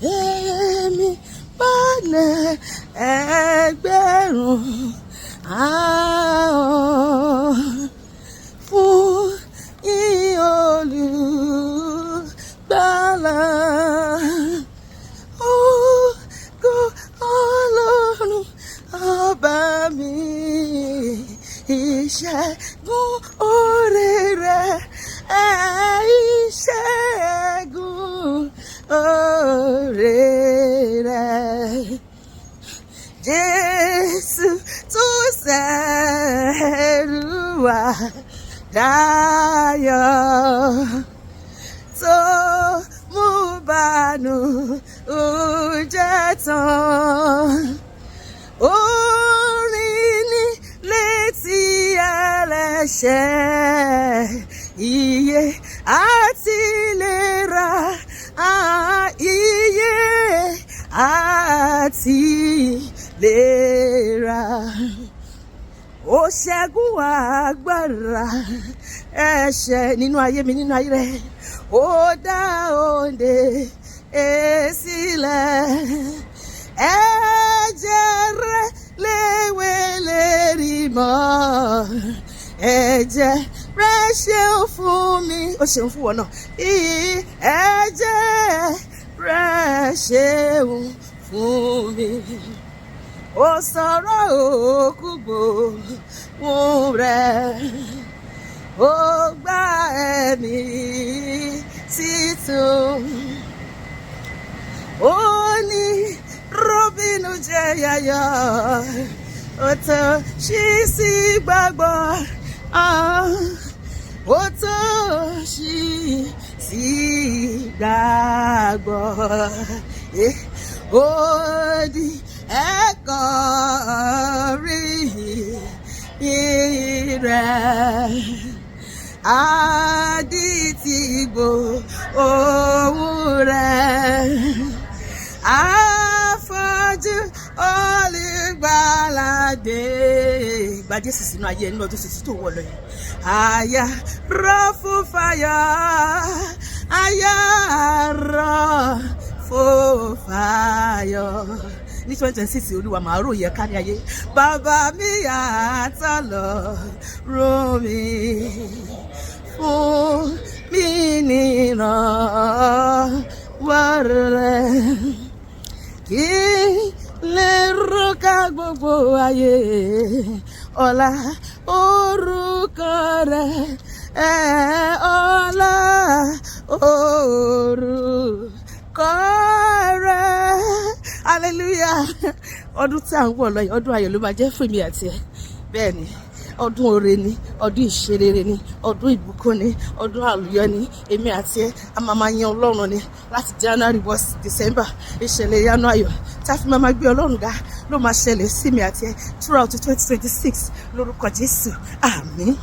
èmi bá ní ẹgbẹ̀rún ahọ́n fún ìyìn Olùgbàlà. Ògo Ọlọ́run ọba mi, ìṣẹ́gun oore rẹ̀, ìṣẹ́gun oore rẹ̀. Jésù tó ṣẹ̀rù wá dayọ̀, tó mú bànújẹ́ tán. Orin ní létí ẹlẹ́ṣẹ̀, ìyè àti ìlera, ìyè àti ìlera. Ó ṣẹ́gun agbára ẹ̀ṣẹ̀ nínú ayé mi, nínú ayé rẹ̀. Ó dá òǹdè sílẹ̀. Ẹ̀jẹ̀ rẹ̀ léwé lérí mọ́. Ẹ̀jẹ̀ rẹ̀ ṣeun fún mi, ó ṣeun fún wọn náà. Ẹ̀jẹ̀ rẹ̀ ṣeun fún mi. Ó sọ̀rọ̀ òkú gbóhùn rẹ̀, ó gba ẹ̀mí títun. Ó ní Róbínú jẹ́ yayọ̀, ó tó ṣí sí gbàgbọ́, ó tó ṣí sí gbàgbọ́. Ó di ẹ̀kọ́ rí rẹ̀, àdìtì gbóhùn rẹ̀. Afọ́jú Olùgbàlà dé. Gba Jésù sínú ayé ẹni ọdún tuntun tó wọ̀ lọ yìí. Àyà rọ̀ fún fàyọ̀, àyà rọ̀ fún fàyọ̀. Ní 2026 Olúwa máa ròyìn kárí ayé. Bàbá mi àtọ̀lọ́run mi, fún mi nìrànwọ́ rẹ̀, kí lè rọ́ká gbogbo ayé ọlá orúkọ rẹ̀, ọlá orúkọ rẹ̀. Hallelujah. Ọdún tí à ń wọ̀ lọ yìí, ọdún ayọ̀ ló máa jẹ́ fún mi àti ẹ. Bẹ́ẹ̀ ni, ọdún oore ni, ọdún ìṣerere ni, ọdún ìbùkún ni, ọdún àlùyọ ni. Èmi àti ẹ a máa yan Ọlọ́run ni láti January wọ December. Ìṣẹ̀lẹ̀ ìyanu ayọ̀ tí a fi máa gbé Ọlọ́run ga ló máa ṣẹlẹ̀ sí mi àti ẹ throughout 2026 lórúkọ Jésù. Àmín.